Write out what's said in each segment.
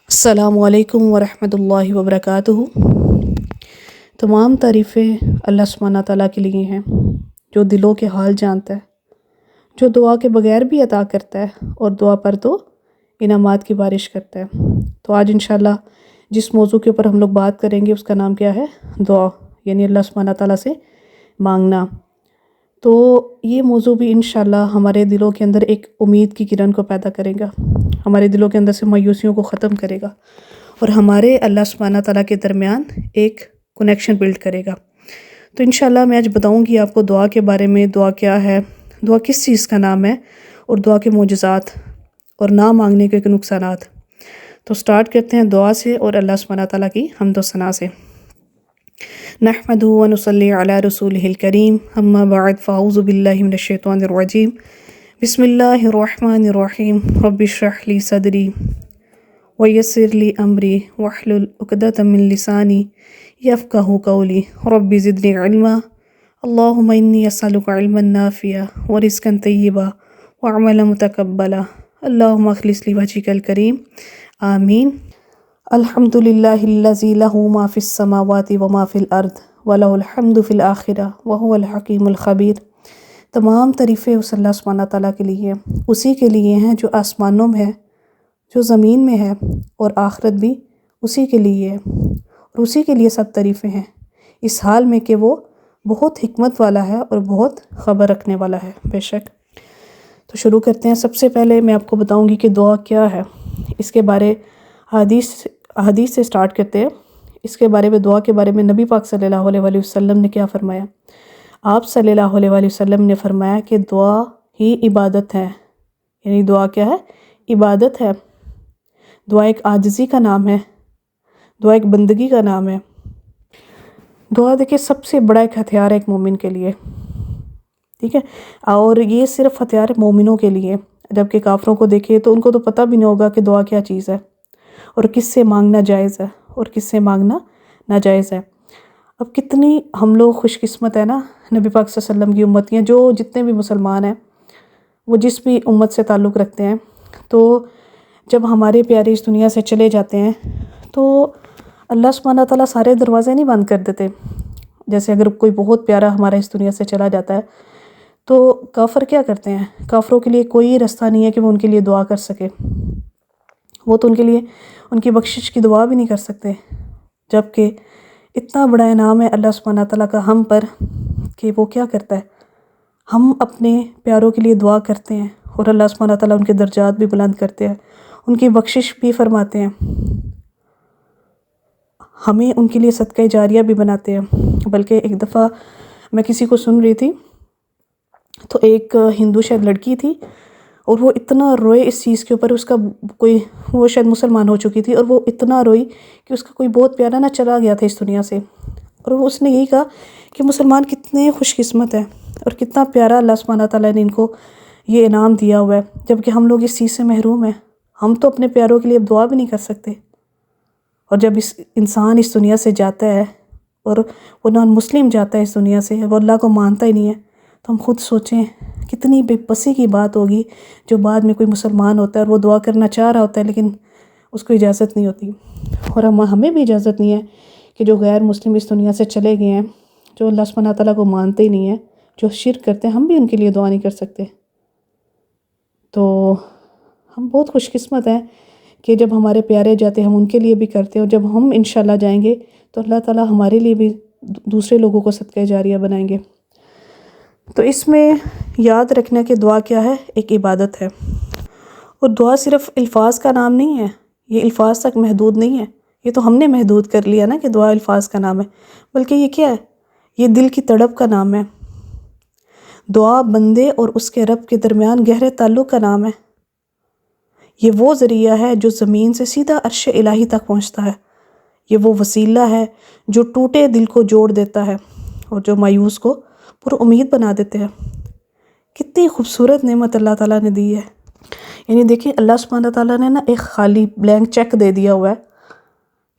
السلام علیکم ورحمۃ اللہ وبرکاتہ۔ تمام تعریفیں اللہ سبحانہ تعالیٰ کے لیے ہیں جو دلوں کے حال جانتا ہے، جو دعا کے بغیر بھی عطا کرتا ہے اور دعا پر تو انعامات کی بارش کرتا ہے۔ تو آج انشاءاللہ جس موضوع کے اوپر ہم لوگ بات کریں گے اس کا نام کیا ہے؟ دعا، یعنی اللہ سبحانہ تعالیٰ سے مانگنا۔ تو یہ موضوع بھی انشاءاللہ ہمارے دلوں کے اندر ایک امید کی کرن کو پیدا کرے گا، ہمارے دلوں کے اندر سے مایوسیوں کو ختم کرے گا اور ہمارے اللہ سبحانہ تعالیٰ کے درمیان ایک کنیکشن بلڈ کرے گا۔ تو انشاءاللہ میں آج بتاؤں گی آپ کو دعا کے بارے میں، دعا کیا ہے، دعا کس چیز کا نام ہے اور دعا کے معجزات اور نہ مانگنے کے نقصانات۔ تو سٹارٹ کرتے ہیں دعا سے اور اللہ سبحانہ تعالیٰ کی حمد و ثنا سے۔ نحمدہ و نصلی علی رسولہ الکریم، اما بعد فاعوذ باللہ من الشیطان الرجیم، بسم اللہ الرحمن الرحیم، رب اشرح لی صدری ویسر لی امری واحلل عقدۃ من لسانی یفقہوا قولی، رب زدنی علما، اللہم انی اسألک علما نافعا ورزقا طیبا وعملا متقبلا، اللہم اخلص لی وجہک الکریم، آمین۔ الحمد للہ الذی لہ ما فی السماوات وما فی الارض ولہ الحمد فی الآخرہ وہو الحکیم الخبیر۔ تمام تعریفیں اس اللہ سبحانہ تعالیٰ کے لیے ہیں، اسی کے لیے ہیں جو آسمانوں میں ہے، جو زمین میں ہے، اور آخرت بھی اسی کے لیے ہے اور اسی کے لیے سب تعریفیں ہیں، اس حال میں کہ وہ بہت حکمت والا ہے اور بہت خبر رکھنے والا ہے، بے شک۔ تو شروع کرتے ہیں۔ سب سے پہلے میں آپ کو بتاؤں گی کہ دعا کیا ہے، اس کے بارے حدیث سے سٹارٹ کرتے ہیں۔ اس کے بارے میں، دعا کے بارے میں نبی پاک صلی اللہ علیہ وآلہ وسلم نے کیا فرمایا؟ آپ صلی اللہ علیہ وآلہ وسلم نے فرمایا کہ دعا ہی عبادت ہے، یعنی دعا کیا ہے؟ عبادت ہے۔ دعا ایک عاجزی کا نام ہے، دعا ایک بندگی کا نام ہے۔ دعا دیکھیں سب سے بڑا ایک ہتھیار ہے ایک مومن کے لیے، ٹھیک ہے، اور یہ صرف ہتھیار مومنوں کے لیے، جبکہ کافروں کو دیکھیں تو ان کو تو پتہ بھی نہیں ہوگا کہ دعا کیا چیز ہے اور کس سے مانگنا جائز ہے اور کس سے مانگنا ناجائز ہے۔ اب کتنی ہم لوگ خوش قسمت ہیں نا، نبی پاک صلی اللہ علیہ وسلم کی امتیاں، جو جتنے بھی مسلمان ہیں، وہ جس بھی امت سے تعلق رکھتے ہیں، تو جب ہمارے پیارے اس دنیا سے چلے جاتے ہیں تو اللہ سبحانہ تعالیٰ سارے دروازے نہیں بند کر دیتے۔ جیسے اگر کوئی بہت پیارا ہمارا اس دنیا سے چلا جاتا ہے تو کافر کیا کرتے ہیں؟ کافروں کے لیے کوئی رستہ نہیں ہے کہ وہ ان کے لیے دعا کر سکے، وہ تو ان کے لیے ان کی بخشش کی دعا بھی نہیں کر سکتے، جبکہ اتنا بڑا انعام ہے اللہ سبحانہ تعالیٰ کا ہم پر کہ وہ کیا کرتا ہے، ہم اپنے پیاروں کے لیے دعا کرتے ہیں اور اللہ سبحانہ تعالیٰ ان کے درجات بھی بلند کرتے ہیں، ان کی بخشش بھی فرماتے ہیں، ہمیں ان کے لیے صدقہ جاریہ بھی بناتے ہیں۔ بلکہ ایک دفعہ میں کسی کو سن رہی تھی تو ایک ہندو شاید لڑکی تھی اور وہ اتنا روئے اس چیز کے اوپر، اس کا کوئی، وہ شاید مسلمان ہو چکی تھی اور وہ اتنا روئی کہ اس کا کوئی بہت پیارا نہ چلا گیا تھا اس دنیا سے، اور اس نے یہی کہا کہ مسلمان کتنے خوش قسمت ہیں اور کتنا پیارا اللہ سبحانہ تعالیٰ نے ان کو یہ انعام دیا ہوا ہے، جبکہ ہم لوگ اس چیز سے محروم ہیں، ہم تو اپنے پیاروں کے لیے اب دعا بھی نہیں کر سکتے۔ اور جب انسان اس دنیا سے جاتا ہے اور وہ نان مسلم جاتا ہے اس دنیا سے، وہ اللہ کو مانتا ہی نہیں ہے، تو ہم خود سوچیں کتنی بے بسی کی بات ہوگی جو بعد میں کوئی مسلمان ہوتا ہے اور وہ دعا کرنا چاہ رہا ہوتا ہے لیکن اس کو اجازت نہیں ہوتی، اور ہمیں بھی اجازت نہیں ہے کہ جو غیر مسلم اس دنیا سے چلے گئے ہیں، جو اللہ سبحانہ تعالیٰ کو مانتے ہی نہیں ہیں، جو شرک کرتے ہیں، ہم بھی ان کے لیے دعا نہیں کر سکتے۔ تو ہم بہت خوش قسمت ہیں کہ جب ہمارے پیارے جاتے ہیں ہم ان کے لیے بھی کرتے ہیں، اور جب ہم انشاءاللہ جائیں گے تو اللہ تعالیٰ ہمارے لیے بھی دوسرے لوگوں کو صدقہ جاریہ بنائیں گے۔ تو اس میں یاد رکھنا کہ دعا کیا ہے؟ ایک عبادت ہے، اور دعا صرف الفاظ کا نام نہیں ہے، یہ الفاظ تک محدود نہیں ہے، یہ تو ہم نے محدود کر لیا نا کہ دعا الفاظ کا نام ہے، بلکہ یہ کیا ہے؟ یہ دل کی تڑپ کا نام ہے۔ دعا بندے اور اس کے رب کے درمیان گہرے تعلق کا نام ہے۔ یہ وہ ذریعہ ہے جو زمین سے سیدھا عرش الہی تک پہنچتا ہے، یہ وہ وسیلہ ہے جو ٹوٹے دل کو جوڑ دیتا ہے اور جو مایوس کو پر امید بنا دیتے ہیں۔ کتنی خوبصورت نعمت اللہ تعالیٰ نے دی ہے، یعنی دیکھیں اللہ سبحانہ تعالیٰ نے نا ایک خالی بلینک چیک دے دیا ہوا ہے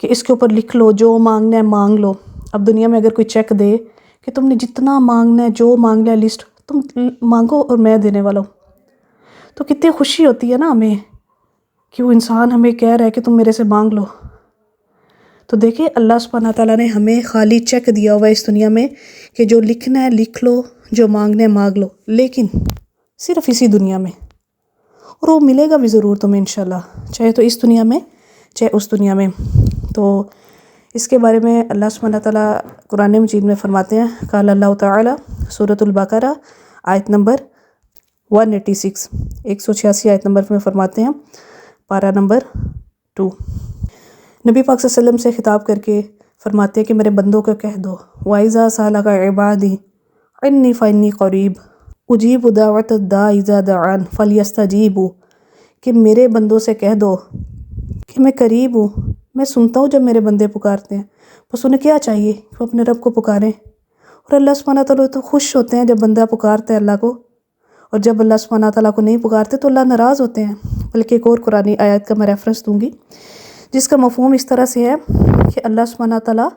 کہ اس کے اوپر لکھ لو، جو مانگنا ہے مانگ لو۔ اب دنیا میں اگر کوئی چیک دے کہ تم نے جتنا مانگنا ہے، جو مانگنا ہے لسٹ تم مانگو اور میں دینے والا ہوں، تو کتنی خوشی ہوتی ہے نا ہمیں کہ وہ انسان ہمیں کہہ رہا ہے کہ تم میرے سے مانگ لو. تو دیکھیں اللہ سبحانہ تعالیٰ نے ہمیں خالی چیک دیا ہوا ہے اس دنیا میں کہ جو لکھنا ہے لکھ لو، جو مانگنا ہے مانگ لو، لیکن صرف اسی دنیا میں، اور وہ ملے گا بھی ضرور تمہیں انشاءاللہ، چاہے تو اس دنیا میں چاہے اس دنیا میں. تو اس کے بارے میں اللہ سبحانہ تعالیٰ قرآن مجید میں فرماتے ہیں، قال اللہ تعالیٰ سورۃ البقرہ آیت نمبر 186، 186 آیت نمبر میں فرماتے ہیں، پارہ نمبر 2. نبی پاک صلی اللہ علیہ وسلم سے خطاب کر کے فرماتے ہیں کہ میرے بندوں کو کہہ دو، وَإِذَا سَأَلَكَ عِبَادِي عِنِّي فَإِنِّي قَرِيبٌ اُجِیبُ دَعْوَةَ الدَّاعِ إِذَا دَعَانِ فَلْيَسْتَجِیبُوا، کہ میرے بندوں سے کہہ دو کہ میں قریب ہوں، میں سنتا ہوں جب میرے بندے پکارتے ہیں. بس انہیں کیا چاہیے کہ وہ اپنے رب کو پکاریں. اور اللہ سبحانہ تعالیٰ تو خوش ہوتے ہیں جب بندہ پکارتا ہے اللہ کو، اور جب اللہ سبحانہ تعالیٰ کو نہیں پکارتے تو اللہ ناراض ہوتے ہیں. بلکہ ایک اور قرآنی آیت کا میں ریفرنس دوں گی جس کا مفہوم اس طرح سے ہے کہ اللہ سبحانہ تعالیٰ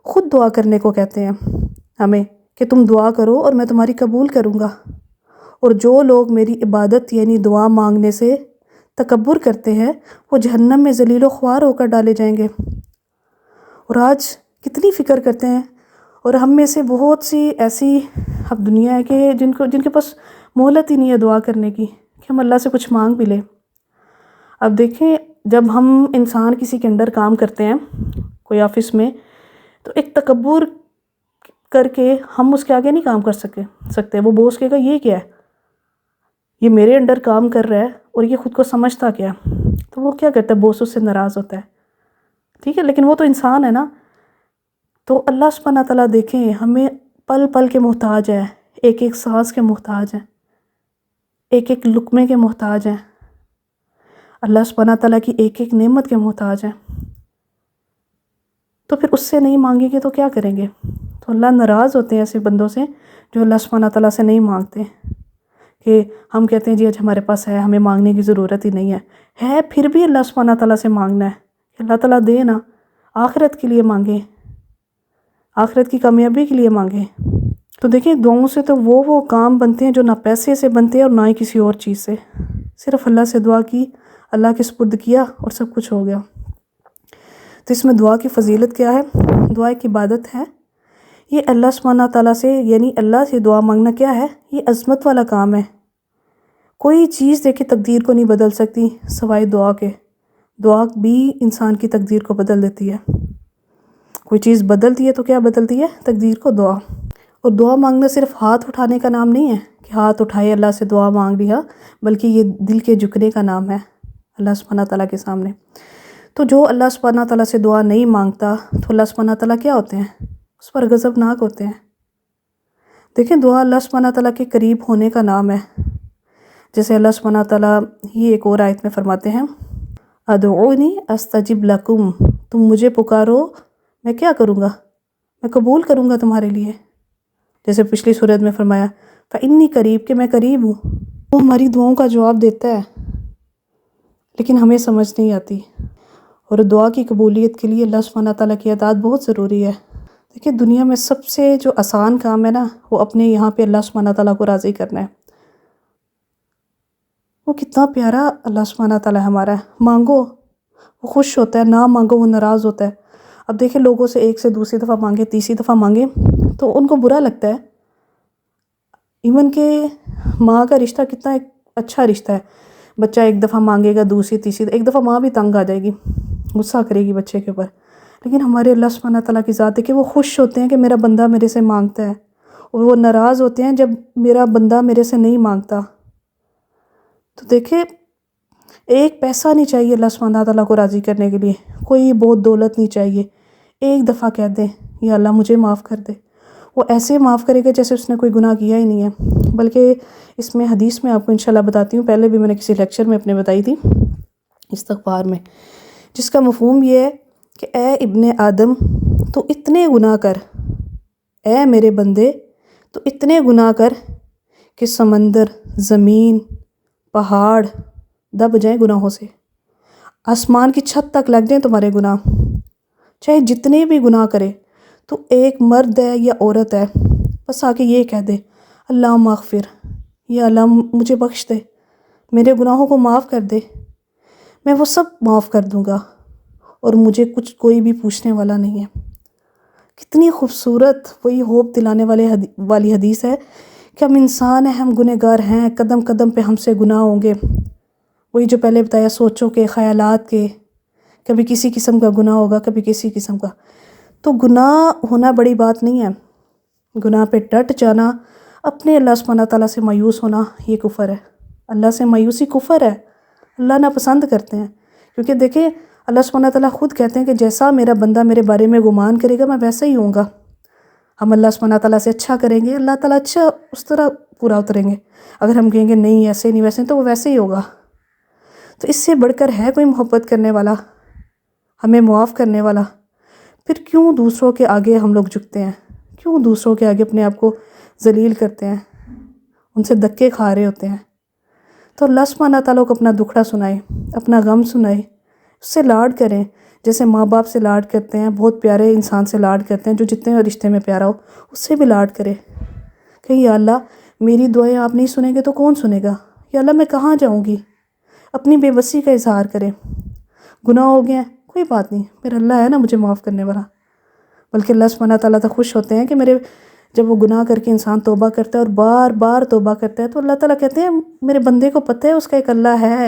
خود دعا کرنے کو کہتے ہیں ہمیں کہ تم دعا کرو اور میں تمہاری قبول کروں گا. اور جو لوگ میری عبادت یعنی دعا مانگنے سے تکبر کرتے ہیں وہ جہنم میں ذلیل و خوار ہو کر ڈالے جائیں گے. اور آج کتنی فکر کرتے ہیں، اور ہم میں سے بہت سی ایسی اب دنیا ہے کہ جن کے پاس مہلت ہی نہیں ہے دعا کرنے کی کہ ہم اللہ سے کچھ مانگ بھی لیں. اب دیکھیں جب ہم انسان کسی کے انڈر کام کرتے ہیں کوئی آفس میں، تو ایک تکبر کر کے ہم اس کے آگے نہیں کام کر سکتے. وہ بوس کہے گا یہ کیا ہے، یہ میرے انڈر کام کر رہا ہے اور یہ خود کو سمجھتا کیا. تو وہ کیا کرتا ہے، بوس اس سے ناراض ہوتا ہے، ٹھیک ہے، لیکن وہ تو انسان ہے نا. تو اللہ سبحانہ تعالیٰ دیکھیں ہمیں پل پل کے محتاج ہے، ایک ایک سانس کے محتاج ہیں، ایک ایک لقمے کے محتاج ہیں، اللہ سبحانہ تعالیٰ کی ایک ایک نعمت کے محتاج ہیں. تو پھر اس سے نہیں مانگیں گے تو کیا کریں گے؟ تو اللہ ناراض ہوتے ہیں ایسے بندوں سے جو اللہ سبحانہ تعالیٰ سے نہیں مانگتے، کہ ہم کہتے ہیں جی آج ہمارے پاس ہے، ہمیں مانگنے کی ضرورت ہی نہیں ہے پھر بھی اللہ سبحانہ تعالیٰ سے مانگنا ہے کہ اللہ تعالیٰ دے نا، آخرت کے لیے مانگیں، آخرت کی کامیابی کے لیے مانگیں. تو دیکھیں دعاؤں سے تو وہ کام بنتے ہیں جو نہ پیسے سے بنتے ہیں اور نہ ہی کسی اور چیز سے. صرف اللہ سے دعا کی، اللہ کے سپرد کیا اور سب کچھ ہو گیا. تو اس میں دعا کی فضیلت کیا ہے؟ دعا ایک عبادت ہے. یہ اللہ سبحانہ تعالیٰ سے یعنی اللہ سے دعا مانگنا کیا ہے؟ یہ عظمت والا کام ہے. کوئی چیز دیکھے تقدیر کو نہیں بدل سکتی سوائے دعا کے. دعا بھی انسان کی تقدیر کو بدل دیتی ہے. کوئی چیز بدلتی ہے تو کیا بدلتی ہے؟ تقدیر کو، دعا. اور دعا مانگنا صرف ہاتھ اٹھانے کا نام نہیں ہے کہ ہاتھ اٹھائے اللہ سے دعا مانگ لیا، بلکہ یہ دل کے جھکنے کا نام ہے اللہ سبحانہ تعالیٰ کے سامنے. تو جو اللہ سبحانہ تعالیٰ سے دعا نہیں مانگتا تو اللہ سبحانہ تعالیٰ کیا ہوتے ہیں؟ اس پر غضبناک ہوتے ہیں. دیکھیں دعا اللہ سبحانہ تعالیٰ کے قریب ہونے کا نام ہے. جیسے اللہ سبحانہ تعالیٰ یہ ایک اور آیت میں فرماتے ہیں، ادعونی استجب لکم، تم مجھے پکارو میں کیا کروں گا؟ میں قبول کروں گا تمہارے لیے. جیسے پچھلی سورت میں فرمایا فإنی قریب، کہ میں قریب ہوں. وہ ہماری دعاؤں کا جواب دیتا ہے لیکن ہمیں سمجھ نہیں آتی. اور دعا کی قبولیت کے لیے اللہ سبحانہ تعالیٰ کی اطاعت بہت ضروری ہے. دیکھیں دنیا میں سب سے جو آسان کام ہے نا، وہ اپنے یہاں پہ اللہ سبحانہ تعالیٰ کو راضی کرنا ہے. وہ کتنا پیارا اللہ سبحانہ تعالیٰ ہمارا ہے. مانگو وہ خوش ہوتا ہے، نہ مانگو وہ ناراض ہوتا ہے. اب دیکھیں لوگوں سے ایک سے دوسری دفعہ مانگے، تیسری دفعہ مانگے تو ان کو برا لگتا ہے. ایون کہ ماں کا رشتہ کتنا ایک اچھا رشتہ ہے. بچہ ایک دفعہ مانگے گا، دوسری تیسری، ایک دفعہ ماں بھی تنگ آ جائے گی، غصہ کرے گی بچے کے اوپر. لیکن ہمارے اللہ سبحانہ تعالیٰ کی ذات ہے کہ وہ خوش ہوتے ہیں کہ میرا بندہ میرے سے مانگتا ہے، اور وہ ناراض ہوتے ہیں جب میرا بندہ میرے سے نہیں مانگتا. تو دیکھیں ایک پیسہ نہیں چاہیے اللہ سبحانہ تعالیٰ کو راضی کرنے کے لیے، کوئی بہت دولت نہیں چاہیے. ایک دفعہ کہہ دیں یا اللہ مجھے معاف کر دے، وہ ایسے معاف کرے گا جیسے اس نے کوئی گناہ کیا ہی نہیں ہے. بلکہ اس میں حدیث میں آپ کو انشاءاللہ بتاتی ہوں، پہلے بھی میں نے کسی لیکچر میں اپنے بتائی تھی استغفار میں، جس کا مفہوم یہ ہے کہ اے ابن آدم تو اتنے گناہ کر، اے میرے بندے تو اتنے گناہ کر کہ سمندر، زمین، پہاڑ دب جائیں گناہوں سے، آسمان کی چھت تک لگ جائیں تمہارے گناہ. چاہے جتنے بھی گناہ کرے، تو ایک مرد ہے یا عورت ہے، بس آ کے یہ کہہ دے اللہ مغفر، یا اللہ مجھے بخش دے، میرے گناہوں کو معاف کر دے، میں وہ سب معاف کر دوں گا اور مجھے کچھ کوئی بھی پوچھنے والا نہیں ہے۔ کتنی خوبصورت وہی ہوپ دلانے والی حدیث ہے کہ ہم انسان ہیں، ہم گنہگار ہیں، قدم قدم پہ ہم سے گناہ ہوں گے۔ وہی جو پہلے بتایا، سوچوں کے، خیالات کے، کبھی کسی قسم کا گناہ ہوگا، کبھی کسی قسم کا۔ تو گناہ ہونا بڑی بات نہیں ہے، گناہ پہ ڈٹ جانا، اپنے اللہ سبحانہ تعالیٰ سے مایوس ہونا، یہ کفر ہے۔ اللہ سے مایوسی کفر ہے، اللہ ناپسند کرتے ہیں، کیونکہ دیکھیں اللہ سبحانہ تعالیٰ خود کہتے ہیں کہ جیسا میرا بندہ میرے بارے میں گمان کرے گا میں ویسا ہی ہوں گا۔ ہم اللہ سبحانہ تعالیٰ سے اچھا کریں گے، اللہ تعالیٰ اچھا اس طرح پورا اتریں گے۔ اگر ہم کہیں گے نہیں ایسے نہیں ویسے، تو وہ ویسے ہی ہوگا۔ تو اس سے بڑھ کر ہے کوئی محبت کرنے والا، ہمیں معاف کرنے والا؟ پھر کیوں دوسروں کے آگے ہم لوگ جھکتے ہیں؟ کیوں دوسروں کے آگے اپنے آپ کو ذلیل کرتے ہیں، ان سے دھکے کھا رہے ہوتے ہیں؟ تو اللہ سبحانہ تعالیٰ کو اپنا دکھڑا سنائے، اپنا غم سنائے، اس سے لاڈ کریں جیسے ماں باپ سے لاڈ کرتے ہیں، بہت پیارے انسان سے لاڈ کرتے ہیں، جو جتنے رشتے میں پیارا ہو اس سے بھی لاڈ کرے کہ یا اللہ میری دعائیں آپ نہیں سنیں گے تو کون سنے گا؟ یا اللہ میں کہاں جاؤں گی؟ اپنی بے بسی کا اظہار کرے۔ گناہ ہو گیا ہے کوئی بات نہیں، میرا اللہ ہے نا مجھے معاف کرنے والا۔ بلکہ اللہ سبحانہ تعالیٰ تو خوش ہوتے ہیں کہ جب وہ گناہ کر کے انسان توبہ کرتا ہے اور بار بار توبہ کرتا ہے، تو اللہ تعالیٰ کہتے ہیں میرے بندے کو پتہ ہے اس کا ایک اللہ ہے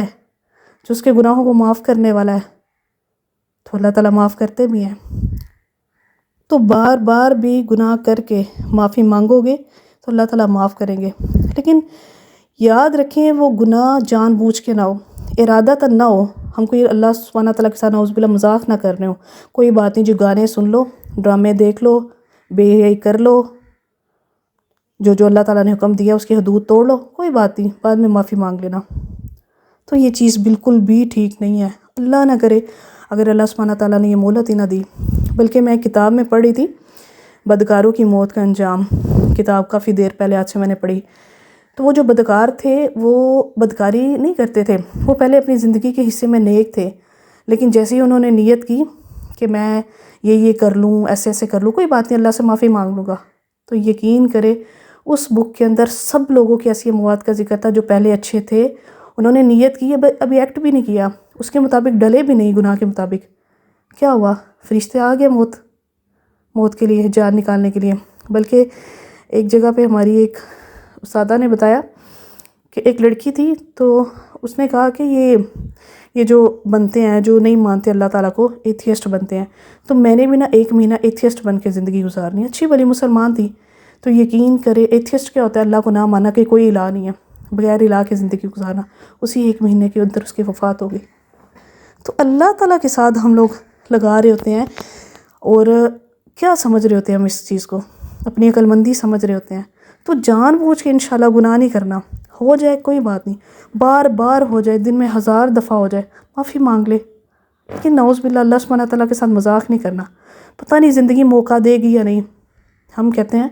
جو اس کے گناہوں کو معاف کرنے والا ہے، تو اللہ تعالیٰ معاف کرتے بھی ہیں۔ تو بار بار بھی گناہ کر کے معافی مانگو گے تو اللہ تعالیٰ معاف کریں گے، لیکن یاد رکھیں وہ گناہ جان بوجھ کے نہ ہو، ارادتاً نہ ہو، ہم کوئی اللہ سبحانہ تعالیٰ کے ساتھ نعوذ باللہ مذاق نہ کر رہے ہوں۔ کوئی بات نہیں، جو گانے سن لو، ڈرامے دیکھ لو، بے حیائی کر لو، جو اللہ تعالیٰ نے حکم دیا اس کی حدود توڑ لو، کوئی بات نہیں، بعد میں معافی مانگ لینا۔ تو یہ چیز بالکل بھی ٹھیک نہیں ہے، اللہ نہ کرے اگر اللہ سبحانہ تعالیٰ نے یہ مہلت ہی نہ دی۔ بلکہ میں ایک کتاب میں پڑھی تھی، بدکاروں کی موت کا انجام، کتاب کافی دیر پہلے آج سے میں نے پڑھی۔ تو وہ جو بدکار تھے وہ بدکاری نہیں کرتے تھے، وہ پہلے اپنی زندگی کے حصے میں نیک تھے، لیکن جیسے ہی انہوں نے نیت کی کہ میں یہ کر لوں، ایسے ایسے کر لوں، کوئی بات نہیں اللہ سے معافی مانگ لوں گا، تو یقین کرے اس بک کے اندر سب لوگوں کی ایسی اموات کا ذکر تھا جو پہلے اچھے تھے، انہوں نے نیت کی، ابھی ایکٹ بھی نہیں کیا، اس کے مطابق ڈلے بھی نہیں گناہ کے مطابق، کیا ہوا؟ فرشتے آ گئے موت کے لیے، جان نکالنے کے لیے۔ بلکہ ایک جگہ پہ ہماری ایک استادہ نے بتایا کہ ایک لڑکی تھی، تو اس نے کہا کہ یہ جو بنتے ہیں جو نہیں مانتے اللہ تعالیٰ کو، ایتھیسٹ بنتے ہیں، تو میں نے بھی نا 1 مہینہ ایتھیسٹ بن کے زندگی گزارنی، اچھی بھلی مسلمان تھی۔ تو یقین کرے ایتھیسٹ کیا ہوتا ہے؟ اللہ کو نہ مانا کہ کوئی الہ نہیں ہے، بغیر الہ کے زندگی گزارنا، اسی 1 مہینے کے اندر اس کی وفات ہو گئی۔ تو اللہ تعالیٰ کے ساتھ ہم لوگ لگا رہے ہوتے ہیں، اور کیا سمجھ رہے ہوتے ہیں ہم اس چیز کو؟ اپنی عقل مندی سمجھ رہے ہوتے ہیں۔ تو جان بوجھ کے انشاءاللہ گناہ نہیں کرنا، ہو جائے کوئی بات نہیں، بار بار ہو جائے، دن میں 1000 دفعہ ہو جائے، معافی مانگ لے، لیکن نعوذ باللہ اللہ سبحانہ تعالیٰ کے ساتھ مذاق نہیں کرنا۔ پتہ نہیں زندگی موقع دے گی یا نہیں، ہم کہتے ہیں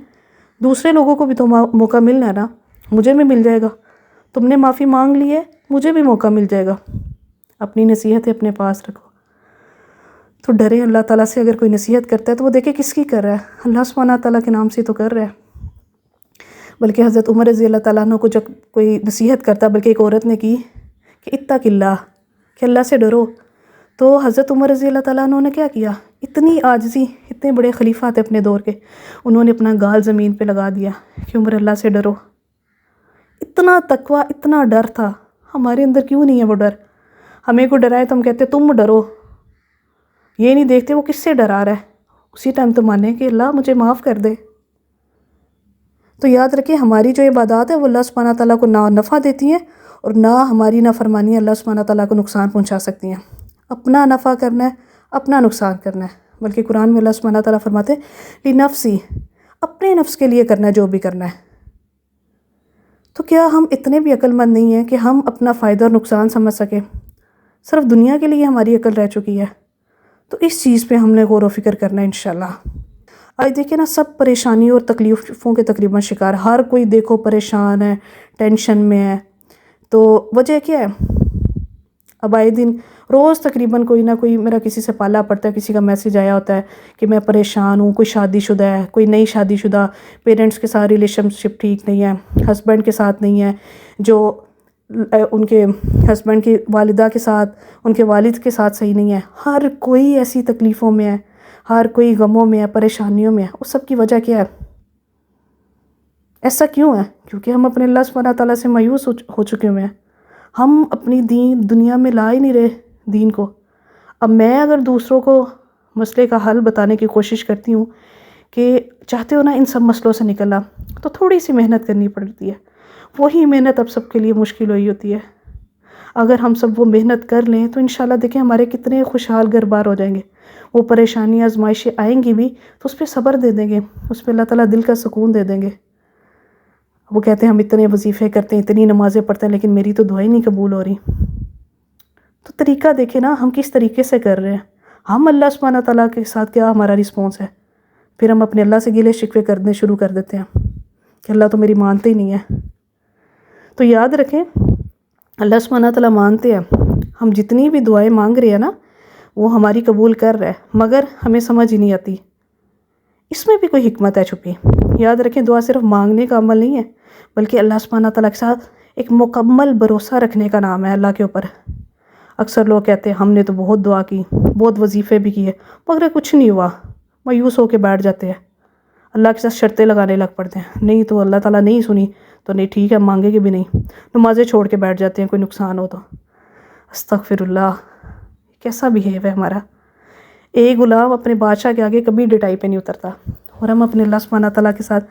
دوسرے لوگوں کو بھی تو موقع ملنا ہے نا، مجھے بھی مل جائے گا، تم نے معافی مانگ لی ہے مجھے بھی موقع مل جائے گا۔ اپنی نصیحتیں اپنے پاس رکھو، تو ڈریں اللہ تعالیٰ سے۔ اگر کوئی نصیحت کرتا ہے تو وہ دیکھے کس کی کر رہا ہے، اللہ سبحانہ تعالیٰ کے نام سے تو کر رہا ہے۔ بلکہ حضرت عمر رضی اللہ تعالیٰ عنہ کو جب کوئی نصیحت کرتا، بلکہ ایک عورت نے کی کہ اتق اللہ، کہ اللہ سے ڈرو، تو حضرت عمر رضی اللہ تعالیٰ عنہ نے کیا کیا؟ اتنی عاجزی، اتنے بڑے خلیفہ تھے اپنے دور کے، انہوں نے اپنا گال زمین پہ لگا دیا کہ عمر اللہ سے ڈرو۔ اتنا تقوی، اتنا ڈر تھا، ہمارے اندر کیوں نہیں ہے وہ ڈر؟ ہمیں کو ڈرائے تو ہم کہتے تم ڈرو، یہ نہیں دیکھتے وہ کس سے ڈرا رہا ہے، اسی ٹائم تو مانے کہ اللہ مجھے معاف کر دے۔ تو یاد رکھیں ہماری جو عبادات ہے وہ اللہ سبحانہ تعالیٰ کو نہ نفع دیتی ہیں، اور نہ ہماری نافرمانی اللہ سبحانہ تعالیٰ کو نقصان پہنچا سکتی ہیں۔ اپنا نفع کرنا ہے، اپنا نقصان کرنا ہے، بلکہ قرآن میں اللہ سبحانہ تعالیٰ فرماتے ہیں لنفسی، اپنے نفس کے لیے کرنا ہے جو بھی کرنا ہے۔ تو کیا ہم اتنے بھی عقل مند نہیں ہیں کہ ہم اپنا فائدہ اور نقصان سمجھ سکیں؟ صرف دنیا کے لیے ہماری عقل رہ چکی ہے، تو اس چیز پہ ہم نے غور و فکر کرنا ہے انشاءاللہ۔ آج دیکھیں نا سب پریشانیوں اور تکلیفوں کے تقریباً شکار، ہر کوئی دیکھو پریشان ہے، ٹینشن میں ہے۔ تو وجہ کیا ہے؟ اب آئے دن روز تقریباً کوئی نہ کوئی میرا کسی سے پالا پڑتا ہے، کسی کا میسیج آیا ہوتا ہے کہ میں پریشان ہوں، کوئی شادی شدہ ہے، کوئی نئی شادی شدہ، پیرنٹس کے ساتھ ریلیشن شپ ٹھیک نہیں ہے، ہسبینڈ کے ساتھ نہیں ہے، جو ان کے ہسبینڈ کی والدہ کے ساتھ، ان کے والد کے ساتھ صحیح نہیں ہے، ہر کوئی ایسی تکلیفوں میں ہے، ہر کوئی غموں میں ہے، پریشانیوں میں ہے۔ اس سب کی وجہ کیا ہے؟ ایسا کیوں ہے؟ کیونکہ ہم اپنے اللہ سبحانہ تعالیٰ سے مایوس ہو چکے ہوئے ہیں۔ ہم اپنی دنیا میں لا ہی نہیں رہے دین کو۔ اب میں اگر دوسروں کو مسئلے کا حل بتانے کی کوشش کرتی ہوں کہ چاہتے ہو نا ان سب مسئلوں سے نکلنا، تو تھوڑی سی محنت کرنی پڑتی ہے۔ وہی محنت اب سب کے لیے مشکل ہوئی ہوتی ہے۔ اگر ہم سب وہ محنت کر لیں تو انشاءاللہ دیکھیں ہمارے کتنے خوشحال گھر بار ہو جائیں گے۔ وہ پریشانیاں آزمائشیں آئیں گی بھی تو اس پہ صبر دے دیں گے، اس پہ اللہ تعالیٰ دل کا سکون دے دیں گے۔ وہ کہتے ہیں ہم اتنے وظیفے کرتے ہیں، اتنی نمازیں پڑھتے ہیں، لیکن میری تو دعائیں نہیں قبول ہو رہی۔ تو طریقہ دیکھیں نا ہم کس طریقے سے کر رہے ہیں۔ ہم اللہ سبحانہ تعالیٰ کے ساتھ کیا ہمارا رسپانس ہے؟ پھر ہم اپنے اللہ سے گلے شکوے کرنے شروع کر دیتے ہیں کہ اللہ تو میری مانتے ہی نہیں ہے۔ تو یاد رکھیں اللہ سبحانہ تعالیٰ مانتے ہیں، ہم جتنی بھی دعائیں مانگ رہے ہیں نا وہ ہماری قبول کر رہا ہے، مگر ہمیں سمجھ ہی نہیں آتی۔ اس میں بھی کوئی حکمت ہے چھپی۔ یاد رکھیں دعا صرف مانگنے کا عمل نہیں ہے، بلکہ اللہ سبحانہ تعالیٰ کے ساتھ ایک مکمل بھروسہ رکھنے کا نام ہے اللہ کے اوپر۔ اکثر لوگ کہتے ہیں ہم نے تو بہت دعا کی، بہت وظیفے بھی کیے، مگر کچھ نہیں ہوا، مایوس ہو کے بیٹھ جاتے ہیں، اللہ کے ساتھ شرطیں لگانے لگ پڑتے ہیں، نہیں تو اللہ تعالیٰ نہیں سنی تو نہیں ٹھیک ہے مانگے گے بھی نہیں، نمازیں چھوڑ کے بیٹھ جاتے ہیں کوئی نقصان ہو تو۔ استغفر اللہ، کیسا بیہیو ہے ہمارا۔ ایک غلام اپنے بادشاہ کے آگے کبھی ڈٹائی پہ نہیں اترتا، اور ہم اپنے اللہ سبحانہ تعالیٰ کے ساتھ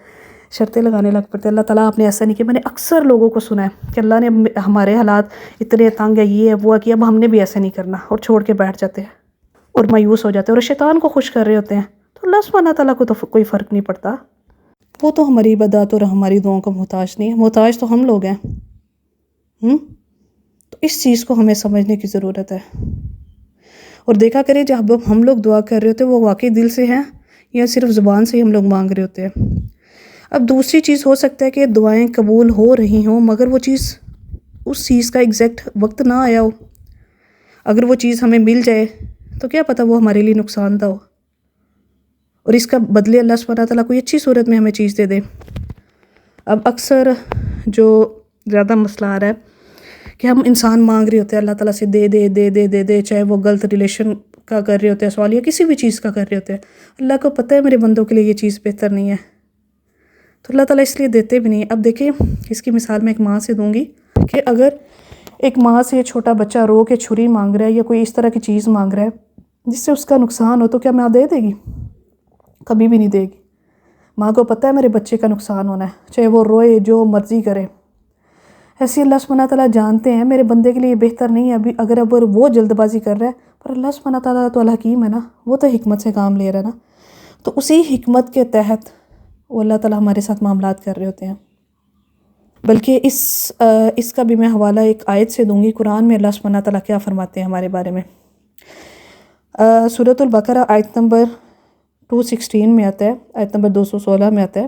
شرطیں لگانے لگ پڑتے ہیں۔ اللہ تعالیٰ آپ نے ایسا نہیں کیا۔ میں نے اکثر لوگوں کو سنا ہے کہ اللہ نے ہمارے حالات اتنے تنگ ہے، یہ ہے وہ ہے کہ اب ہم نے بھی ایسے نہیں کرنا، اور چھوڑ کے بیٹھ جاتے ہیں اور مایوس ہو جاتے ہیں اور شیطان کو خوش کر رہے ہوتے ہیں۔ تو اللہ سبحانہ تعالیٰ کو تو کوئی فرق نہیں پڑتا، وہ تو ہماری عبادات اور ہماری دعاؤں کا محتاج نہیں ہے، محتاج تو ہم لوگ ہیں۔ تو اس چیز کو ہمیں سمجھنے کی ضرورت ہے، اور دیکھا کریں جب ہم لوگ دعا کر رہے ہوتے ہیں وہ واقعی دل سے ہیں یا صرف زبان سے ہی ہم لوگ مانگ رہے ہوتے ہیں۔ اب دوسری چیز ہو سکتا ہے کہ دعائیں قبول ہو رہی ہوں مگر وہ چیز اس چیز کا ایگزیکٹ وقت نہ آیا ہو۔ اگر وہ چیز ہمیں مل جائے تو کیا پتہ وہ ہمارے لیے نقصان دہ ہو، اور اس کا بدلے اللہ سبحانہ تعالیٰ کوئی اچھی صورت میں ہمیں چیز دے دے۔ اب اکثر جو زیادہ مسئلہ آ رہا ہے کہ ہم انسان مانگ رہے ہوتے ہیں اللہ تعالیٰ سے دے دے دے دے دے دے، چاہے وہ غلط ریلیشن کا کر رہے ہوتے ہیں سوال یا کسی بھی چیز کا کر رہے ہوتے ہیں۔ اللہ کو پتہ ہے میرے بندوں کے لیے یہ چیز بہتر نہیں ہے، تو اللہ تعالیٰ اس لیے دیتے بھی نہیں۔ اب دیکھیں اس کی مثال میں ایک ماں سے دوں گی کہ اگر ایک ماں سے چھوٹا بچہ رو کے چھری مانگ رہا ہے یا کوئی اس طرح کی چیز مانگ رہا ہے جس سے اس کا نقصان ہو، تو کیا ماں دے دے گی؟ کبھی بھی نہیں دے گی۔ ماں کو پتہ ہے میرے بچے کا نقصان ہونا ہے، چاہے وہ روئے جو مرضی کرے۔ ایسے اللہ سبحانہ تعالیٰ جانتے ہیں میرے بندے کے لیے بہتر نہیں ہے ابھی، اگر وہ جلد بازی کر رہا ہے، پر اللہ سبحانہ تعالیٰ تو الحکیم ہے نا، وہ تو حکمت سے کام لے رہا ہے نا، تو اسی حکمت کے تحت وہ اللہ تعالیٰ ہمارے ساتھ معاملات کر رہے ہوتے ہیں۔ بلکہ اس کا بھی میں حوالہ ایک آیت سے دوں گی، قرآن میں اللہ سبحانہ تعالیٰ کیا فرماتے ہیں ہمارے بارے میں۔ سورۃ البقرہ آیت نمبر 216 میں آتا ہے، آیت نمبر 216 میں آتا ہے،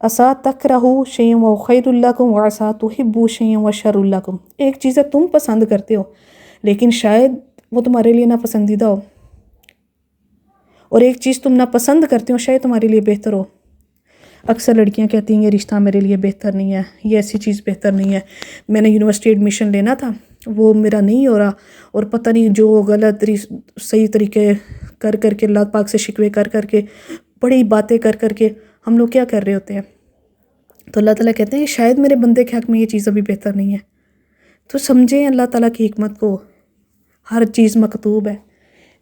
عَسَىٰ تَكْرَهُوا شَيْئًا وَهُوَ خَيْرٌ لَكُمْ وَعَسَىٰ تُحِبُّوا شَيْئًا وَهُوَ شَرٌّ لَكُمْ۔ ایک چیزیں تم پسند کرتے ہو لیکن شاید وہ تمہارے لیے ناپسندیدہ ہو، اور ایک چیز تم ناپسند کرتے ہو شاید تمہارے لیے بہتر ہو۔ اکثر لڑکیاں کہتی ہیں یہ رشتہ میرے لیے بہتر نہیں ہے، یہ ایسی چیز بہتر نہیں ہے، میں نے یونیورسٹی ایڈمیشن لینا تھا وہ میرا نہیں ہو رہا، اور پتہ نہیں جو غلط صحیح طریقے کر کر کے اللہ پاک سے شکوے کر کر کے بڑی باتیں کر کر کے ہم لوگ کیا کر رہے ہوتے ہیں۔ تو اللہ تعالیٰ کہتے ہیں شاید میرے بندے کے حق میں یہ چیز ابھی بہتر نہیں ہے۔ تو سمجھیں اللہ تعالیٰ کی حکمت کو، ہر چیز مکتوب ہے،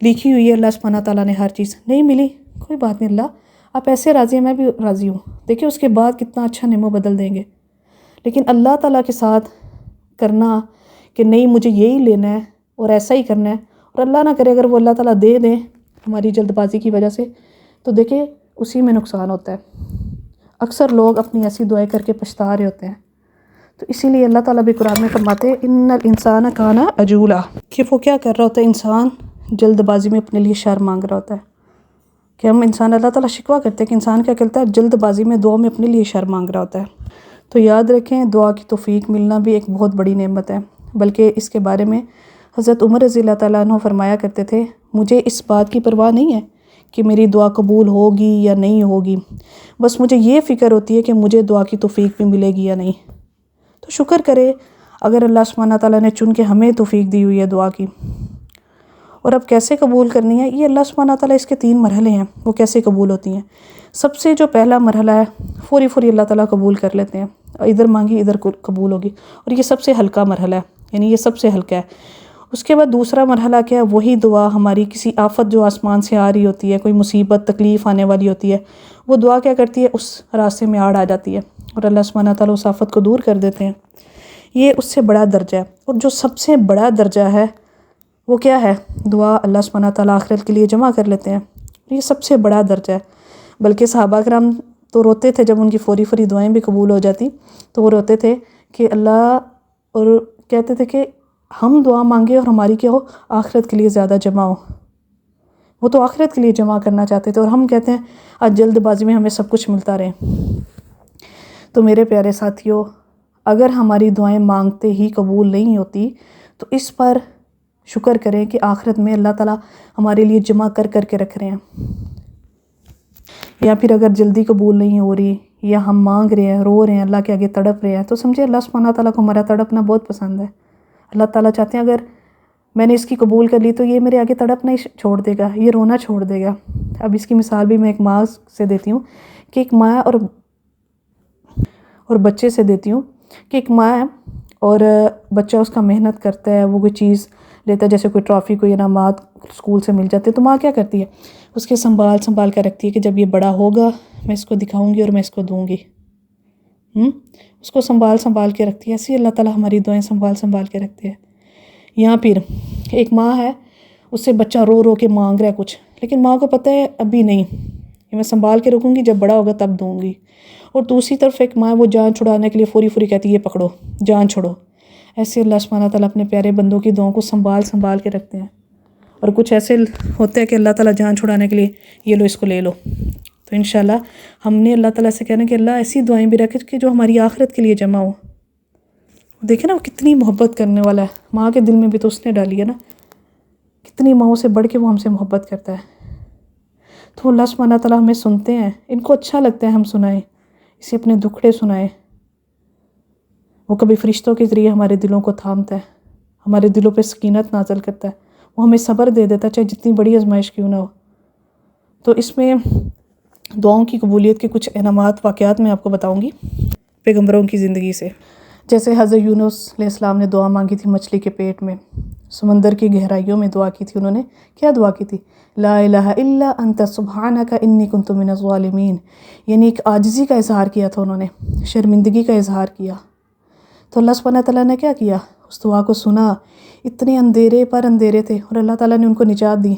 لکھی ہوئی ہے، اللہ سبحانہ تعالیٰ نے ہر چیز، نہیں ملی کوئی بات نہیں، اللہ آپ ایسے راضی ہیں میں بھی راضی ہوں، دیکھیں اس کے بعد کتنا اچھا نعمت بدل دیں گے۔ لیکن اللہ تعالیٰ کے ساتھ کرنا کہ نہیں مجھے یہی لینا ہے اور ایسا ہی کرنا ہے، اور اللہ نہ کرے اگر وہ اللہ تعالیٰ دے دیں ہماری جلد بازی کی وجہ سے، تو دیکھیں اسی میں نقصان ہوتا ہے۔ اکثر لوگ اپنی ایسی دعائیں کر کے پچھتا رہے ہوتے ہیں، تو اسی لیے اللہ تعالیٰ بھی قرآن میں فرماتے ہیں ان الانسان کان عجولا، کہ وہ کیا کر رہا ہوتا ہے، انسان جلد بازی میں اپنے لیے شر مانگ رہا ہوتا ہے۔ کہ ہم انسان اللہ تعالیٰ شکوہ کرتے ہیں کہ انسان کیا کرتا ہے، جلد بازی میں دعا میں اپنے لیے شر مانگ رہا ہوتا ہے۔ تو یاد رکھیں دعا کی توفیق ملنا بھی ایک بہت بڑی نعمت ہے، بلکہ اس کے بارے میں حضرت عمر رضی اللہ تعالیٰ عنہ فرمایا کرتے تھے مجھے اس بات کی پرواہ نہیں ہے کہ میری دعا قبول ہوگی یا نہیں ہوگی، بس مجھے یہ فکر ہوتی ہے کہ مجھے دعا کی توفیق بھی ملے گی یا نہیں۔ تو شکر کرے اگر اللہ سبحانہ تعالیٰ نے چن کے ہمیں توفیق دی ہوئی ہے دعا کی، اور اب کیسے قبول کرنی ہے، یہ اللہ سبحانہ تعالیٰ اس کے 3 مرحلے ہیں، وہ کیسے قبول ہوتی ہیں۔ سب سے جو پہلا مرحلہ ہے، فوری اللہ تعالیٰ قبول کر لیتے ہیں، ادھر مانگی ادھر قبول ہوگی، اور یہ سب سے ہلکا مرحلہ ہے، یعنی یہ سب سے ہلکا ہے۔ اس کے بعد دوسرا مرحلہ کیا ہے، وہی دعا ہماری کسی آفت جو آسمان سے آ رہی ہوتی ہے، کوئی مصیبت تکلیف آنے والی ہوتی ہے، وہ دعا کیا کرتی ہے، اس راستے میں آڑ آ جاتی ہے اور اللہ سبحانہ تعالیٰ اس آفت کو دور کر دیتے ہیں۔ یہ اس سے بڑا درجہ ہے، اور جو سب سے بڑا درجہ ہے وہ کیا ہے، دعا اللہ سبحانہ تعالیٰ آخرت کے لیے جمع کر لیتے ہیں، یہ سب سے بڑا درجہ ہے۔ بلکہ صحابہ کرام تو روتے تھے جب ان کی فوری دعائیں بھی قبول ہو جاتی، تو وہ روتے تھے کہ اللہ، اور کہتے تھے کہ ہم دعا مانگے اور ہماری کیا ہو، آخرت کے لیے زیادہ جمع ہو۔ وہ تو آخرت کے لیے جمع کرنا چاہتے تھے، اور ہم کہتے ہیں آج جلد بازی میں ہمیں سب کچھ ملتا رہے۔ تو میرے پیارے ساتھیوں، اگر ہماری دعائیں مانگتے ہی قبول نہیں ہوتی تو اس پر شکر کریں کہ آخرت میں اللہ تعالیٰ ہمارے لیے جمع کر کے رکھ رہے ہیں۔ یا پھر اگر جلدی قبول نہیں ہو رہی، یا ہم مانگ رہے ہیں، رو رہے ہیں، اللہ کے آگے تڑپ رہے ہیں، تو سمجھے اللہ سبحانہ تعالیٰ کو ہمارا تڑپنا بہت پسند ہے۔ اللہ تعالیٰ چاہتے ہیں اگر میں نے اس کی قبول کر لی تو یہ میرے آگے تڑپ نہیں چھوڑ دے گا، یہ رونا چھوڑ دے گا۔ اب اس کی مثال بھی میں ایک ماں سے دیتی ہوں کہ ایک ماں اور بچے سے دیتی ہوں کہ ایک ماں ہے اور بچہ اس کا محنت کرتا ہے، وہ کوئی چیز لیتا ہے، جیسے کوئی ٹرافی، کوئی انعامات اسکول سے مل جاتے ہیں، تو ماں کیا کرتی ہے، اس کے سنبھال کر رکھتی ہے کہ جب یہ بڑا ہوگا میں اس کو دکھاؤں گی اور میں اس کو دوں گی۔ اس کو سنبھال کے رکھتی ہے۔ ایسی اللہ تعالیٰ ہماری دعائیں سنبھال کے رکھتے ہیں۔ یہاں پھر ایک ماں ہے، اس سے بچہ رو کے مانگ رہا ہے کچھ، لیکن ماں کو پتہ ہے ابھی نہیں، یہ میں سنبھال کے رکھوں گی، جب بڑا ہوگا تب دوں گی۔ اور دوسری طرف ایک ماں وہ جان چھڑانے کے لیے فوری کہتی ہے یہ پکڑو، جان چھوڑو۔ ایسے اللہ سبحانہ تعالیٰ اپنے پیارے بندوں کی دعاؤں کو سنبھال کے رکھتے ہیں۔ اور کچھ ایسے ہوتے ہیں کہ اللہ تعالیٰ جان چھڑانے کے لیے یہ لو، اس کو لے لو۔ تو انشاءاللہ ہم نے اللہ تعالیٰ سے کہنا کہ اللہ ایسی دعائیں بھی رکھے کہ جو ہماری آخرت کے لیے جمع ہو۔ دیکھیں نا وہ کتنی محبت کرنے والا ہے، ماں کے دل میں بھی تو اس نے ڈالی ہے نا، کتنی ماؤں سے بڑھ کے وہ ہم سے محبت کرتا ہے۔ تو اللہ سبحانہ تعالیٰ ہمیں سنتے ہیں، ان کو اچھا لگتا ہے ہم سنائیں، اسے اپنے دکھڑے سنائیں۔ وہ کبھی فرشتوں کے ذریعے ہمارے دلوں کو تھامتا ہے، ہمارے دلوں پہ سکینت نازل کرتا ہے، وہ ہمیں صبر دے دیتا ہے چاہے جتنی بڑی آزمائش کیوں نہ ہو۔ تو اس میں دعاؤں کی قبولیت کے کچھ انعامات، واقعات میں آپ کو بتاؤں گی پیغمبروں کی زندگی سے۔ جیسے حضرت یونس علیہ السلام نے دعا مانگی تھی مچھلی کے پیٹ میں، سمندر کی گہرائیوں میں دعا کی تھی انہوں نے۔ کیا دعا کی تھی؟ لا الہ الا انت سبحانک انی کنت من الظالمین، یعنی ایک عاجزی کا اظہار کیا تھا انہوں نے، شرمندگی کا اظہار کیا۔ تو اللہ سبحانہ تعالیٰ نے کیا کیا، اس دعا کو سنا۔ اتنے اندھیرے پر اندھیرے تھے اور اللہ تعالیٰ نے ان کو نجات دی۔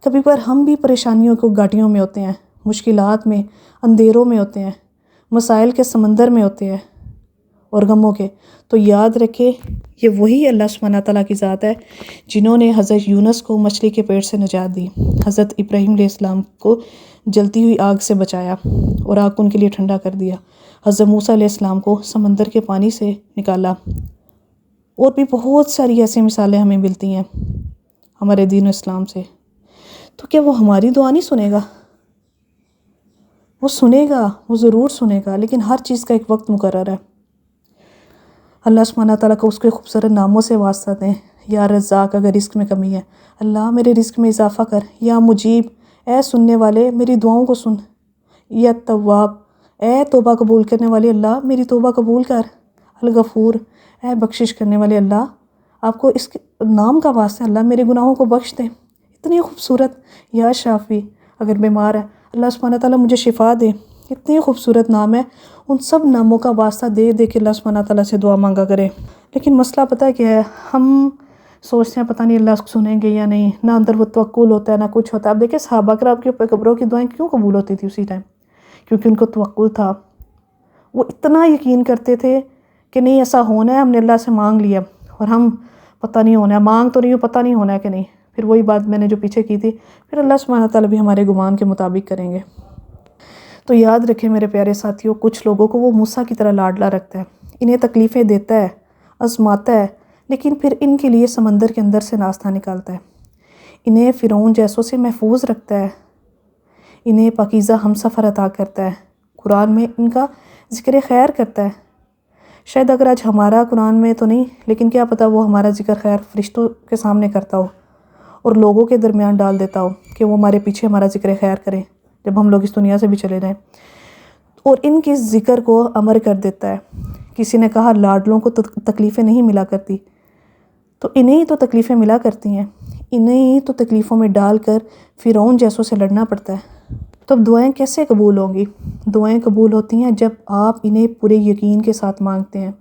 کبھی پر ہم بھی پریشانیوں کو گھاٹیوں میں ہوتے ہیں، مشکلات میں، اندھیروں میں ہوتے ہیں، مسائل کے سمندر میں ہوتے ہیں اور غموں کے، تو یاد رکھے یہ وہی اللہ سبحانہ تعالیٰ کی ذات ہے جنہوں نے حضرت یونس کو مچھلی کے پیٹ سے نجات دی، حضرت ابراہیم علیہ السلام کو جلتی ہوئی آگ سے بچایا اور آگ کو ان کے لیے ٹھنڈا کر دیا، حضرت موسیٰ علیہ السلام کو سمندر کے پانی سے نکالا۔ اور بھی بہت ساری ایسی مثالیں ہمیں ملتی ہیں ہمارے دین و اسلام سے۔ تو کیا وہ ہماری دعا نہیں سنے گا؟ وہ سنے گا، وہ ضرور سنے گا، لیکن ہر چیز کا ایک وقت مقرر ہے۔ اللہ سبحانہ تعالیٰ کو اس کے خوبصورت ناموں سے واسطہ دیں۔ یا رزاق، اگر رزق میں کمی ہے، اللہ میرے رزق میں اضافہ کر۔ یا مجیب، اے سننے والے میری دعاؤں کو سن۔ یا تواب، اے توبہ قبول کرنے والے اللہ میری توبہ قبول کر۔ الغفور، اے بخشش کرنے والے اللہ، آپ کو اس کے نام کا واسطہ اللہ میرے گناہوں کو بخش دیں۔ اتنی خوبصورت۔ یا شافی، اگر بیمار ہے اللہ سبحانہ تعالیٰ مجھے شفا دے۔ اتنے خوبصورت نام ہے، ان سب ناموں کا واسطہ دے کے اللہ سبحانہ تعالیٰ سے دعا مانگا کرے۔ لیکن مسئلہ پتہ ہے کیا ہے، ہم سوچتے ہیں پتہ نہیں اللہ سنیں گے یا نہیں، نہ اندر وہ توکل ہوتا ہے نہ کچھ ہوتا ہے۔ اب دیکھیں صحابہ کرام کے پیغمبروں کی دعائیں کیوں قبول ہوتی تھی اسی ٹائم؟ کیونکہ ان کو توکل تھا، وہ اتنا یقین کرتے تھے کہ نہیں ایسا ہونا ہے، ہم نے اللہ سے مانگ لیا اور ہم پتہ نہیں ہونا ہے، مانگ تو نہیں ہو، پتہ نہیں ہونا ہے کہ نہیں۔ پھر وہی بات میں نے جو پیچھے کی تھی، پھر اللہ سبحانہ تعالیٰ بھی ہمارے گمان کے مطابق کریں گے۔ تو یاد رکھیں میرے پیارے ساتھیوں، کچھ لوگوں کو وہ موسیٰ کی طرح لاڈلا رکھتا ہے، انہیں تکلیفیں دیتا ہے، آزماتا ہے، لیکن پھر ان کے لیے سمندر کے اندر سے راستہ نکالتا ہے، انہیں فرعون جیسوں سے محفوظ رکھتا ہے، انہیں پاکیزہ ہمسفر عطا کرتا ہے، قرآن میں ان کا ذکر خیر کرتا ہے۔ شاید اگر آج ہمارا قرآن میں تو نہیں، لیکن کیا پتہ وہ ہمارا ذکر خیر فرشتوں کے سامنے کرتا ہو اور لوگوں کے درمیان ڈال دیتا ہو کہ وہ ہمارے پیچھے ہمارا ذکر خیر کریں جب ہم لوگ اس دنیا سے بھی چلے جائیں، اور ان کے ذکر کو امر کر دیتا ہے۔ کسی نے کہا لاڈلوں کو تو تکلیفیں نہیں ملا کرتی، تو انہیں ہی تو تکلیفیں ملا کرتی ہیں، انہیں ہی تو تکلیفوں میں ڈال کر فرعون جیسوں سے لڑنا پڑتا ہے۔ تو اب دعائیں کیسے قبول ہوں گی؟ دعائیں قبول ہوتی ہیں جب آپ انہیں پورے یقین کے ساتھ مانگتے ہیں،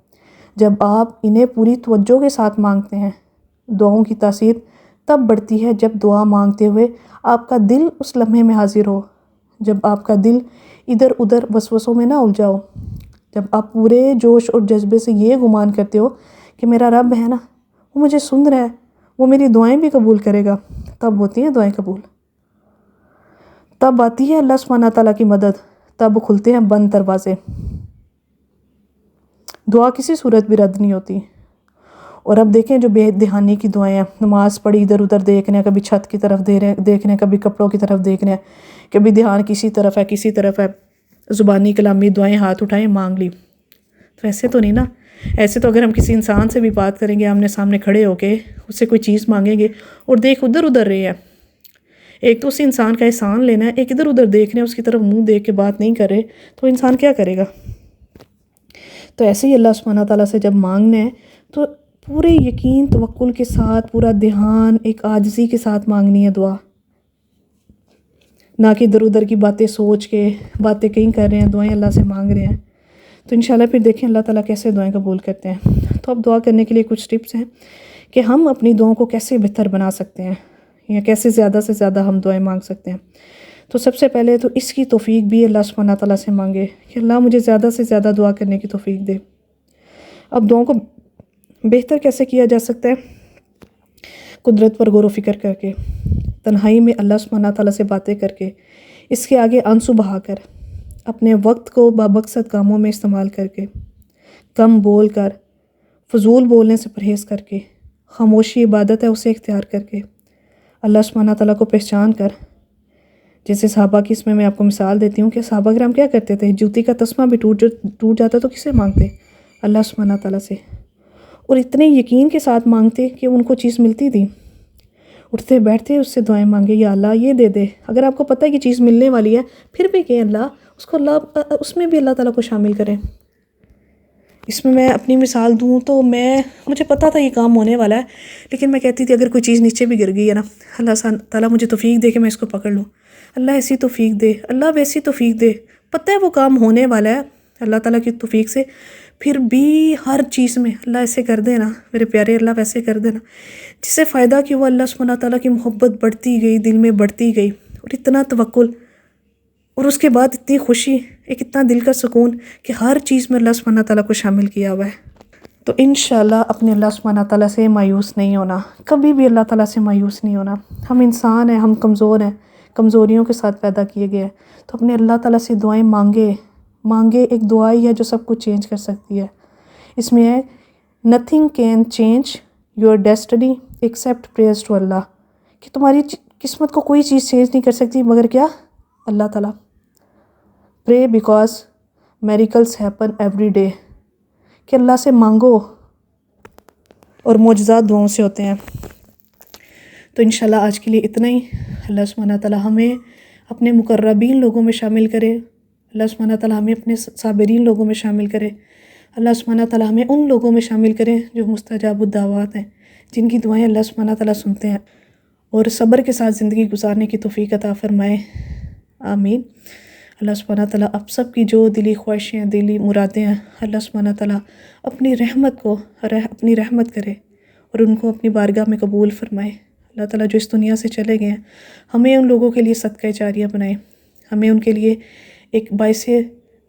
جب آپ انہیں پوری توجہ کے ساتھ مانگتے ہیں۔ دعاؤں کی تاثیر تب بڑھتی ہے جب دعا مانگتے ہوئے آپ کا دل اس لمحے میں حاضر ہو، جب آپ کا دل ادھر ادھر وسوسوں میں نہ الجھا ہو، جب آپ پورے جوش اور جذبے سے یہ گمان کرتے ہو کہ میرا رب ہے نا، وہ مجھے سن رہا ہے، وہ میری دعائیں بھی قبول کرے گا، تب ہوتی ہیں دعائیں قبول۔ تب آتی ہے اللہ سبحانہ تعالیٰ کی مدد، تب کھلتے ہیں بند دروازے۔ دعا کسی صورت بھی رد نہیں ہوتی۔ اور اب دیکھیں جو بے دہانی کی دعائیں ہیں، نماز پڑھی ادھر ادھر دیکھنے، کبھی چھت کی طرف دیکھنے، کبھی کپڑوں کی طرف دیکھنے، کبھی دھیان کسی طرف ہے، زبانی کلامی دعائیں ہاتھ اٹھائیں مانگ لی۔ تو ایسے تو نہیں نا، ایسے تو اگر ہم کسی انسان سے بھی بات کریں گے، آمنے سامنے کھڑے ہو کے اس سے کوئی چیز مانگیں گے اور دیکھ ادھر ادھر رہے ہیں، ایک تو اس انسان کا احسان لینا ہے، ایک ادھر ادھر دیکھ رہے ہیں، اس کی طرف منہ دیکھ کے بات نہیں کر رہے، تو انسان کیا کرے گا؟ تو ایسے ہی اللہ سبحانہ تعالیٰ سے جب مانگنا ہے تو پورے یقین توکل کے ساتھ، پورا دھیان، ایک عاجزی کے ساتھ مانگنی ہے دعا، نہ کہ ادھر ادھر کی باتیں سوچ کے باتیں کہیں کر رہے ہیں، دعائیں اللہ سے مانگ رہے ہیں۔ تو انشاءاللہ پھر دیکھیں اللہ تعالیٰ کیسے دعائیں قبول کرتے ہیں۔ تو اب دعا کرنے کے لیے کچھ ٹپس ہیں کہ ہم اپنی دعاؤں کو کیسے بہتر بنا سکتے ہیں، یا کیسے زیادہ سے زیادہ ہم دعائیں مانگ سکتے ہیں۔ تو سب سے پہلے تو اس کی توفیق بھی اللہ سبحانہ تعالیٰ سے مانگے کہ اللہ مجھے زیادہ سے زیادہ دعا کرنے کی توفیق دے۔ اب دعاؤں کو بہتر کیسے کیا جا سکتا ہے؟ قدرت پر غور و فکر کر کے، تنہائی میں اللہ سبحانہ تعالیٰ سے باتیں کر کے، اس کے آگے آنسو بہا کر، اپنے وقت کو بامقصد کاموں میں استعمال کر کے، کم بول کر، فضول بولنے سے پرہیز کر کے، خاموشی عبادت ہے اسے اختیار کر کے، اللہ سبحانہ تعالیٰ کو پہچان کر، جیسے صحابہ کی اس میں آپ کو مثال دیتی ہوں کہ صحابہ کرام کیا کرتے تھے، جوتی کا تسمہ بھی ٹوٹ جاتا تو کسے مانگتے؟ اللہ سبحانہ تعالیٰ سے، اور اتنے یقین کے ساتھ مانگتے کہ ان کو چیز ملتی تھی، اٹھتے بیٹھتے اس سے دعائیں مانگے، یا اللہ یہ دے دے، اگر آپ کو پتہ ہے کہ چیز ملنے والی ہے پھر بھی کہ اللہ اس میں بھی اللہ تعالیٰ کو شامل کریں۔ اس میں اپنی مثال دوں تو مجھے پتہ تھا یہ کام ہونے والا ہے، لیکن میں کہتی تھی اگر کوئی چیز نیچے بھی گر گئی ہے نا، اللہ تعالیٰ مجھے توفیق دے کہ میں اس کو پکڑ لوں، اللہ ایسی توفیق دے، اللہ ویسی توفیق دے، پتہ ہے وہ کام ہونے والا ہے اللہ تعالیٰ کی توفیق سے، پھر بھی ہر چیز میں اللہ ایسے کر دے نا میرے پیارے، اللہ ویسے کر دے نا، جس سے فائدہ کہ وہ اللہ سبحانہ تعالیٰ کی محبت بڑھتی گئی، دل میں بڑھتی گئی، اور اتنا توکل، اور اس کے بعد اتنی خوشی، ایک اتنا دل کا سکون کہ ہر چیز میں اللہ سبحانہ تعالیٰ کو شامل کیا ہوا ہے۔ تو انشاءاللہ اپنے اللہ سبحانہ تعالیٰ سے مایوس نہیں ہونا، کبھی بھی اللہ تعالیٰ سے مایوس نہیں ہونا۔ ہم انسان ہیں، ہم کمزور ہیں، کمزوریوں کے ساتھ پیدا کیے گئے ہیں، تو اپنے اللہ تعالیٰ سے دعائیں مانگے، ایک دعا ہی ہے جو سب کچھ چینج کر سکتی ہے۔ اس میں ہے nothing can change your destiny except prayers to Allah، کہ تمہاری قسمت کو کوئی چیز چینج نہیں کر سکتی مگر کیا؟ اللہ تعالیٰ۔ pray because miracles happen every day، کہ اللہ سے مانگو اور معجزات دعاؤں سے ہوتے ہیں۔ تو انشاءاللہ آج کے لیے اتنا ہی۔ اللہ سبحانہ تعالیٰ ہمیں اپنے مقربین لوگوں میں شامل کرے، اللہ سبحانہ تعالیٰ ہمیں اپنے صابرین لوگوں میں شامل کرے، اللہ سبحانہ تعالیٰ ہمیں ان لوگوں میں شامل کرے جو مستجاب الدعوات ہیں، جن کی دعائیں اللہ سبحانہ تعالیٰ سنتے ہیں، اور صبر کے ساتھ زندگی گزارنے کی توفیق عطا فرمائے، آمین۔ اللہ سبحانہ تعالیٰ اب سب کی جو دلی خواہشیں ہیں، دلی مرادیں ہیں، اللہ سبحانہ تعالیٰ اپنی رحمت کرے اور ان کو اپنی بارگاہ میں قبول فرمائے۔ اللہ تعالیٰ جو اس دنیا سے چلے گئے ہیں، ہمیں ان لوگوں کے لیے صدقہ جاریہ بنائے، ہمیں ان کے لیے ایک باعث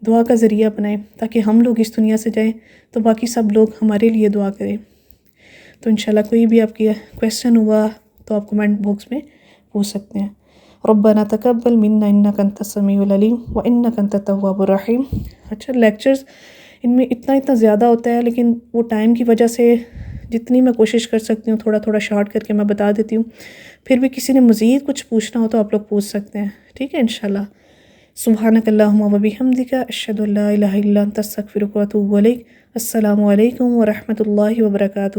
دعا کا ذریعہ بنائے، تاکہ ہم لوگ اس دنیا سے جائیں تو باقی سب لوگ ہمارے لیے دعا کریں۔ تو انشاءاللہ کوئی بھی آپ کی کویسچن ہوا تو آپ کمنٹ باکس میں پوچھ سکتے ہیں۔ ربنا تقبل منا انک انت السمیع العلیم وانک انت التواب الرحیم۔ اچھا، لیکچرز ان میں اتنا زیادہ ہوتا ہے، لیکن وہ ٹائم کی وجہ سے جتنی میں کوشش کر سکتی ہوں تھوڑا شارٹ کر کے میں بتا دیتی ہوں۔ پھر بھی کسی نے مزید کچھ پوچھنا ہو تو آپ لوگ پوچھ سکتے ہیں، ٹھیک ہے انشاءاللہ۔ سبحانک اللہم و بحمدک اشہد ان لا الہ الا انت استغفرک و اتوب الیک۔ السلام علیکم ورحمۃ اللہ وبرکاتہ۔